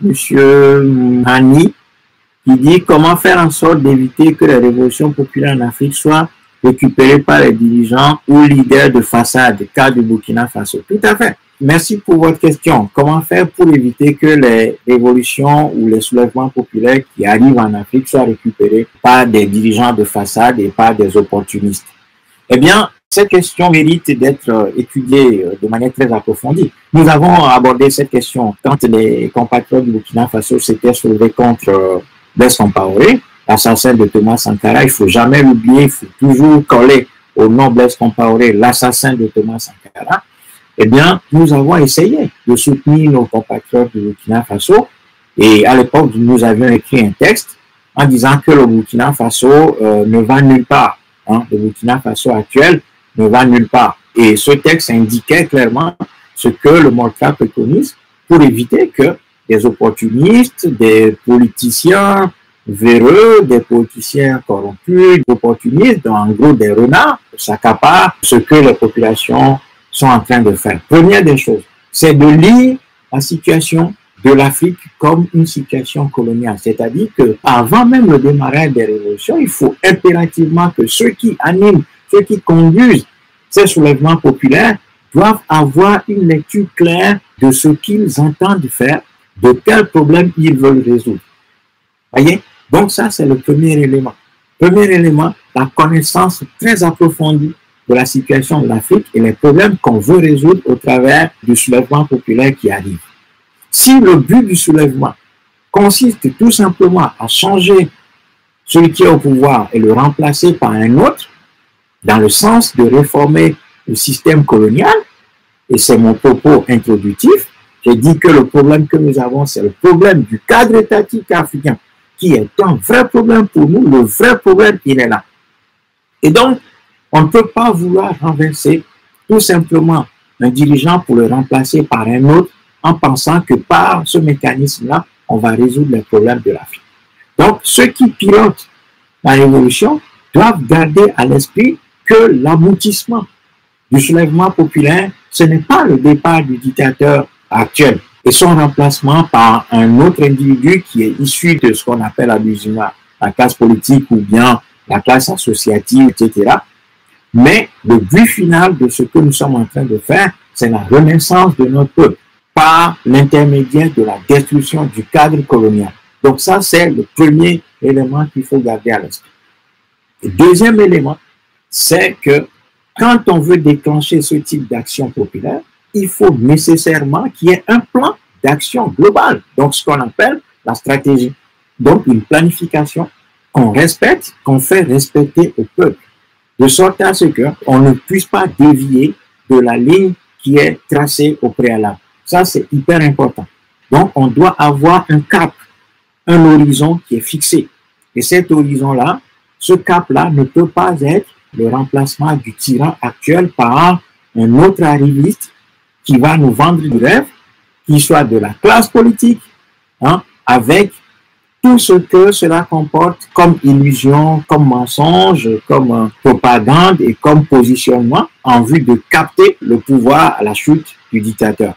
Monsieur Hani, qui dit comment faire en sorte d'éviter que les révolutions populaires en Afrique soient récupérées par les dirigeants ou leaders de façade, cas du Burkina Faso. Tout à fait. Merci pour votre question. Comment faire pour éviter que les révolutions ou les soulèvements populaires qui arrivent en Afrique soient récupérés par des dirigeants de façade et par des opportunistes? Eh bien, cette question mérite d'être étudiée de manière très approfondie. Nous avons abordé cette question quand les compatriotes du Burkina Faso s'étaient soulevés contre Blaise Compaoré, l'assassin de Thomas Sankara. Il ne faut jamais l'oublier, il faut toujours coller au nom Blaise Compaoré, l'assassin de Thomas Sankara. Eh bien, nous avons essayé de soutenir nos compatriotes du Burkina Faso. Et à l'époque, nous avions écrit un texte en disant que le Burkina Faso ne va nulle part. Le Burkina Faso actuel ne va nulle part. Et ce texte indiquait clairement ce que le MOLCRA préconise pour éviter que des opportunistes, des politiciens véreux, des politiciens corrompus, des opportunistes, en gros des renards, s'accaparent ce que les populations sont en train de faire. Première des choses, c'est de lire la situation de l'Afrique comme une situation coloniale. C'est-à-dire qu'avant même le démarrage des révolutions, il faut impérativement que ceux qui animent, ceux qui conduisent ces soulèvements populaires doivent avoir une lecture claire de ce qu'ils entendent faire, de quels problèmes ils veulent résoudre. Voyez? Donc ça, c'est le premier élément. Premier élément, la connaissance très approfondie de la situation de l'Afrique et les problèmes qu'on veut résoudre au travers du soulèvement populaire qui arrive. Si le but du soulèvement consiste tout simplement à changer celui qui est au pouvoir et le remplacer par un autre, dans le sens de réformer le système colonial, et c'est mon propos introductif, j'ai dit que le problème que nous avons, c'est le problème du cadre étatique africain, qui est un vrai problème pour nous. Le vrai problème, il est là. Et donc, on ne peut pas vouloir renverser tout simplement un dirigeant pour le remplacer par un autre en pensant que par ce mécanisme-là, on va résoudre les problèmes de l'Afrique. Donc, ceux qui pilotent la révolution doivent garder à l'esprit que l'aboutissement du soulèvement populaire, ce n'est pas le départ du dictateur actuel et son remplacement par un autre individu qui est issu de ce qu'on appelle abusivement la classe politique ou bien la classe associative, etc. Mais le but final de ce que nous sommes en train de faire, c'est la renaissance de notre peuple par l'intermédiaire de la destruction du cadre colonial. Donc ça, c'est le premier élément qu'il faut garder à l'esprit. Le deuxième élément, c'est que quand on veut déclencher ce type d'action populaire, il faut nécessairement qu'il y ait un plan d'action global, donc ce qu'on appelle la stratégie. Donc une planification qu'on respecte, qu'on fait respecter au peuple, de sorte à ce qu'on ne puisse pas dévier de la ligne qui est tracée au préalable. Ça, c'est hyper important. Donc, on doit avoir un cap, un horizon qui est fixé. Et cet horizon-là, ce cap-là ne peut pas être le remplacement du tyran actuel par un autre arriviste qui va nous vendre du rêve, qui soit de la classe politique, avec tout ce que cela comporte comme illusion, comme mensonge, comme propagande et comme positionnement en vue de capter le pouvoir à la chute du dictateur.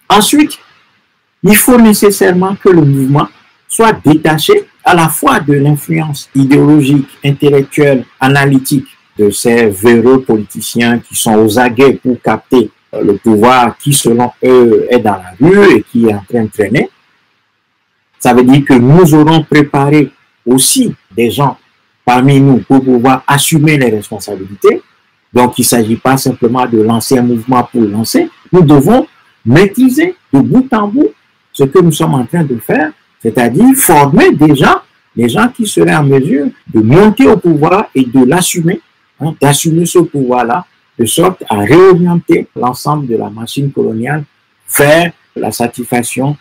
Ensuite, il faut nécessairement que le mouvement soit détaché à la fois de l'influence idéologique, intellectuelle, analytique de ces véreux politiciens qui sont aux aguets pour capter le pouvoir qui, selon eux, est dans la rue et qui est en train de traîner. Ça veut dire que nous aurons préparé aussi des gens parmi nous pour pouvoir assumer les responsabilités. Donc, il ne s'agit pas simplement de lancer un mouvement pour le lancer. Nous devons maîtriser de bout en bout ce que nous sommes en train de faire, c'est-à-dire former déjà les gens qui seraient en mesure de monter au pouvoir et de l'assumer, d'assumer ce pouvoir-là, de sorte à réorienter l'ensemble de la machine coloniale vers la satisfaction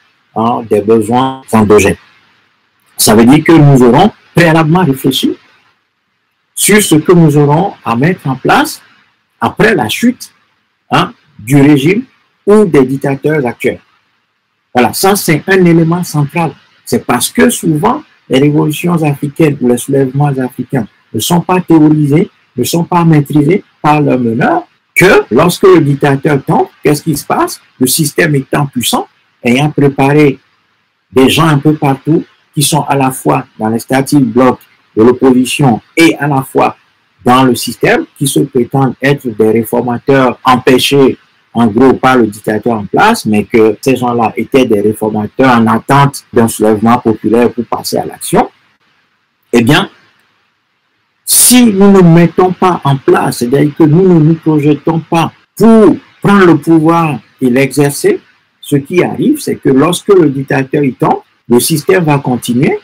des besoins endogènes. Ça veut dire que nous aurons préalablement réfléchi sur ce que nous aurons à mettre en place après la chute du régime ou des dictateurs actuels. Voilà, ça c'est un élément central. C'est parce que souvent, les révolutions africaines ou les soulèvements africains ne sont pas théorisés, ne sont pas maîtrisés par leurs meneurs, que lorsque le dictateur tombe, qu'est-ce qui se passe? Le système étant puissant, ayant préparé des gens un peu partout qui sont à la fois dans les starting blocks de l'opposition et à la fois dans le système, qui se prétendent être des réformateurs empêchés en gros par le dictateur en place, mais que ces gens-là étaient des réformateurs en attente d'un soulèvement populaire pour passer à l'action. Eh bien, si nous ne mettons pas en place, c'est-à-dire que nous ne nous projetons pas pour prendre le pouvoir et l'exercer, ce qui arrive, c'est que lorsque le dictateur y tombe, le système va continuer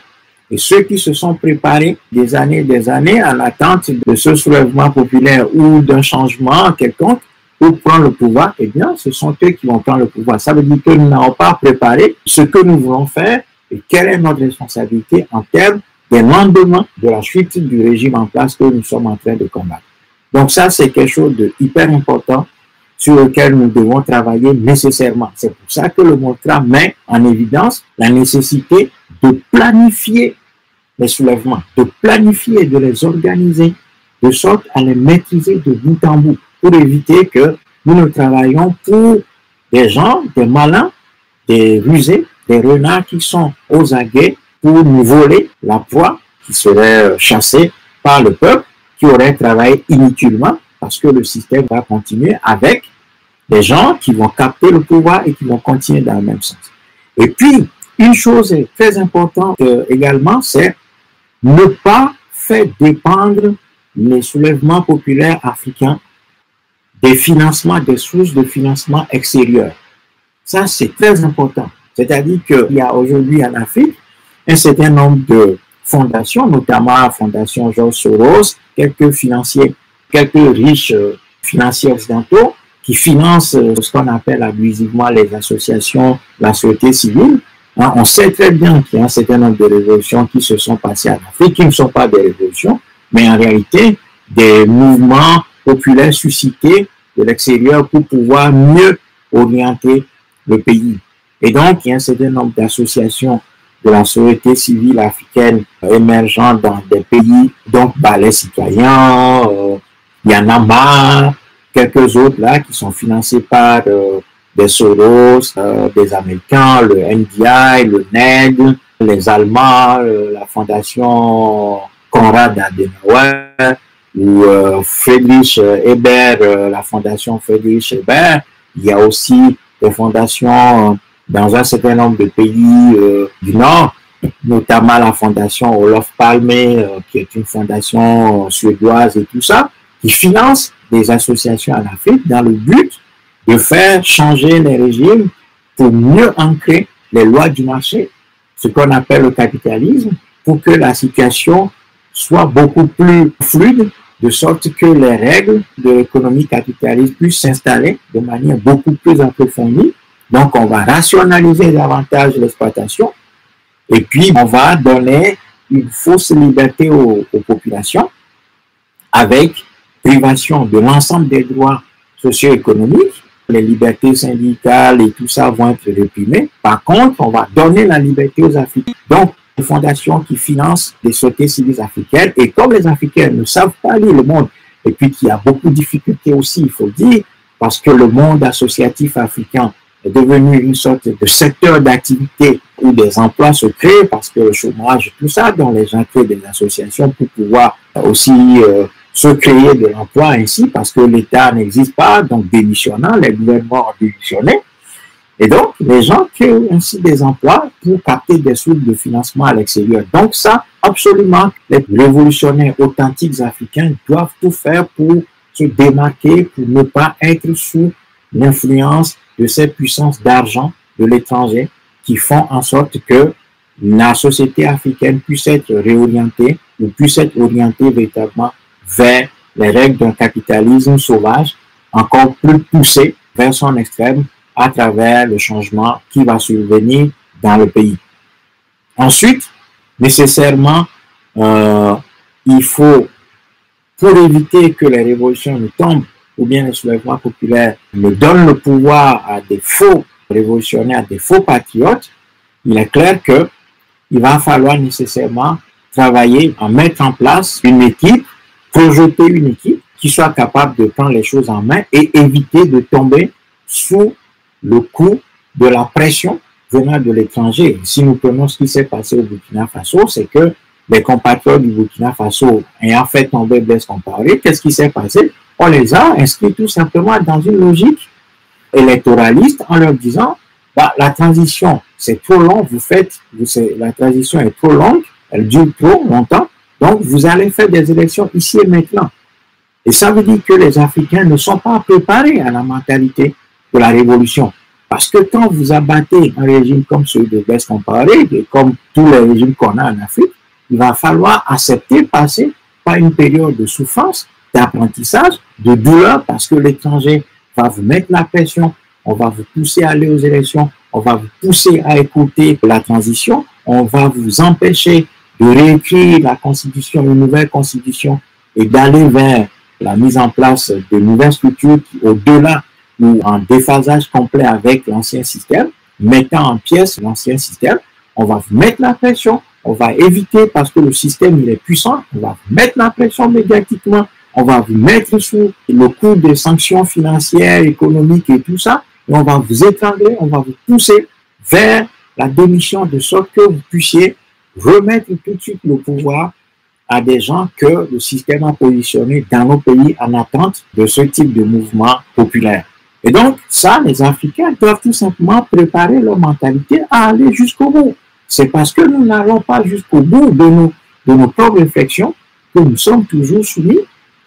et ceux qui se sont préparés des années en attente de ce soulèvement populaire ou d'un changement quelconque pour prendre le pouvoir, eh bien, ce sont eux qui vont prendre le pouvoir. Ça veut dire que nous n'avons pas préparé ce que nous voulons faire et quelle est notre responsabilité en termes des lendemains de la chute du régime en place que nous sommes en train de combattre. Donc ça, c'est quelque chose de hyper important sur lequel nous devons travailler nécessairement. C'est pour ça que le MOTRA met en évidence la nécessité de planifier les soulèvements, de planifier, de les organiser, de sorte à les maîtriser de bout en bout, pour éviter que nous ne travaillions pour des gens, des malins, des rusés, des renards qui sont aux aguets pour nous voler la proie qui serait chassée par le peuple, qui aurait travaillé inutilement, parce que le système va continuer avec des gens qui vont capter le pouvoir et qui vont continuer dans le même sens. Et puis, une chose très importante également, c'est ne pas faire dépendre les soulèvements populaires africains des financements, des sources de financement extérieurs. Ça, c'est très important. C'est-à-dire qu'il y a aujourd'hui en Afrique un certain nombre de fondations, notamment la Fondation George Soros, quelques financiers, quelques riches financiers occidentaux qui financent ce qu'on appelle abusivement les associations, la société civile. On sait très bien qu'il y a un certain nombre de révolutions qui se sont passées en Afrique, qui ne sont pas des révolutions, mais en réalité des mouvements populaires suscités de l'extérieur pour pouvoir mieux orienter le pays. Et donc, il y a un certain nombre d'associations de la société civile africaine émergeant dans des pays, donc les citoyens, il y en a marre, quelques autres là qui sont financés par des Soros, des Américains, le NDI, le NED, les Allemands, la Fondation Konrad Adenauer, ou Friedrich Ebert, la Fondation Friedrich Ebert. Il y a aussi des fondations dans un certain nombre de pays du Nord, notamment la Fondation Olof Palme, qui est une fondation suédoise et tout ça, qui finance des associations en Afrique dans le but de faire changer les régimes pour mieux ancrer les lois du marché, ce qu'on appelle le capitalisme, pour que la situation soit beaucoup plus fluide, de sorte que les règles de l'économie capitaliste puissent s'installer de manière beaucoup plus approfondie. Donc, on va rationaliser davantage l'exploitation et puis on va donner une fausse liberté aux populations avec privation de l'ensemble des droits socio-économiques. Les libertés syndicales et tout ça vont être réprimées. Par contre, on va donner la liberté aux Africains. Donc, des fondations qui financent des sociétés civiles africaines. Et comme les Africains ne savent pas lire le monde, et puis qu'il y a beaucoup de difficultés aussi, il faut le dire, parce que le monde associatif africain est devenu une sorte de secteur d'activité où des emplois se créent, parce que le chômage, tout ça, dont les gens créent des associations pour pouvoir aussi se créer de l'emploi ainsi, parce que l'État n'existe pas, donc démissionnant, les gouvernements ont démissionné. Et donc, les gens créent ainsi des emplois pour capter des sources de financement à l'extérieur. Donc ça, absolument, les révolutionnaires authentiques africains doivent tout faire pour se démarquer, pour ne pas être sous l'influence de ces puissances d'argent de l'étranger qui font en sorte que la société africaine puisse être réorientée ou puisse être orientée véritablement vers les règles d'un capitalisme sauvage encore plus poussé vers son extrême à travers le changement qui va survenir dans le pays. Ensuite, nécessairement, il faut, pour éviter que les révolutions ne tombent ou bien les soulèvements populaires ne donnent le pouvoir à des faux révolutionnaires, des faux patriotes, il est clair qu'il va falloir nécessairement travailler à mettre en place une équipe, projeter une équipe qui soit capable de prendre les choses en main et éviter de tomber sous le coup de la pression venant de l'étranger. Si nous prenons ce qui s'est passé au Burkina Faso, c'est que les compatriotes du Burkina Faso ayant fait tomber Blaise Compaoré, qu'est-ce qui s'est passé? On les a inscrits tout simplement dans une logique électoraliste en leur disant bah, la transition, c'est trop long, la transition est trop longue, elle dure trop longtemps, donc vous allez faire des élections ici et maintenant. Et ça veut dire que les Africains ne sont pas préparés à la mentalité de la révolution. Parce que quand vous abattez un régime comme celui de Blaise Compaoré, et comme tous les régimes qu'on a en Afrique, il va falloir accepter passer par une période de souffrance, d'apprentissage, de douleur, parce que l'étranger va vous mettre la pression, on va vous pousser à aller aux élections, on va vous pousser à écouter la transition, on va vous empêcher de réécrire la constitution, une nouvelle constitution, et d'aller vers la mise en place de nouvelles structures qui, au-delà ou en déphasage complet avec l'ancien système, mettant en pièces l'ancien système, on va vous mettre la pression, on va éviter, parce que le système il est puissant, on va vous mettre la pression médiatiquement, on va vous mettre sous le coup des sanctions financières, économiques et tout ça, et on va vous étrangler, on va vous pousser vers la démission de sorte que vous puissiez remettre tout de suite le pouvoir à des gens que le système a positionné dans nos pays en attente de ce type de mouvement populaire. Et donc, ça, les Africains doivent tout simplement préparer leur mentalité à aller jusqu'au bout. C'est parce que nous n'allons pas jusqu'au bout de nos propres réflexions que nous sommes toujours soumis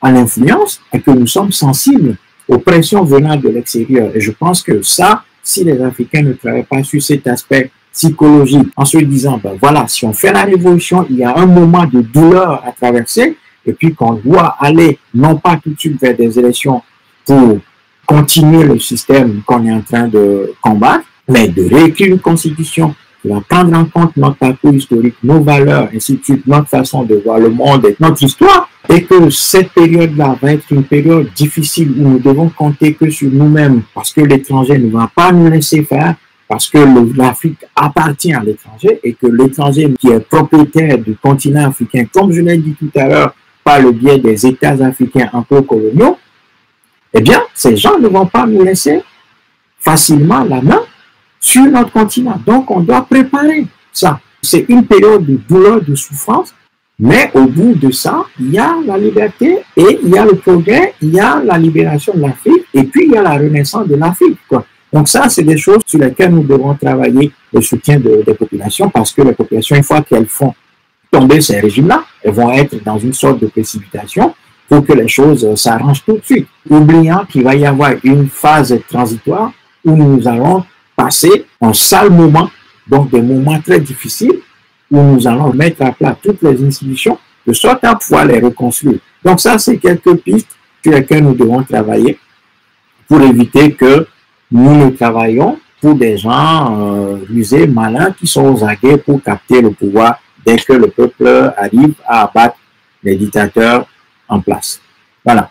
à l'influence et que nous sommes sensibles aux pressions venant de l'extérieur. Et je pense que ça, si les Africains ne travaillent pas sur cet aspect psychologique, en se disant, ben voilà, si on fait la révolution, il y a un moment de douleur à traverser, et puis qu'on doit aller, non pas tout de suite vers des élections pour continuer le système qu'on est en train de combattre, mais de réécrire une constitution qui va prendre en compte notre parcours historique, nos valeurs, ainsi de suite, notre façon de voir le monde et notre histoire, et que cette période-là va être une période difficile où nous devons compter que sur nous-mêmes, parce que l'étranger ne va pas nous laisser faire, parce que l'Afrique appartient à l'étranger et que l'étranger qui est propriétaire du continent africain, comme je l'ai dit tout à l'heure, par le biais des États africains encore coloniaux, eh bien, ces gens ne vont pas nous laisser facilement la main sur notre continent. Donc, on doit préparer ça. C'est une période de douleur, de souffrance, mais au bout de ça, il y a la liberté et il y a le progrès, il y a la libération de l'Afrique et puis il y a la renaissance de l'Afrique, quoi. Donc ça, c'est des choses sur lesquelles nous devons travailler, le soutien des populations, parce que les populations, une fois qu'elles font tomber ces régimes-là, elles vont être dans une sorte de précipitation pour que les choses s'arrangent tout de suite, oubliant qu'il va y avoir une phase transitoire où nous allons passer un sale moment, donc des moments très difficiles, où nous allons mettre à plat toutes les institutions, de sorte à pouvoir les reconstruire. Donc ça, c'est quelques pistes sur lesquelles nous devons travailler pour éviter que nous ne travaillons pour des gens rusés, malins, qui sont aux aguets pour capter le pouvoir dès que le peuple arrive à abattre les dictateurs en place. Voilà.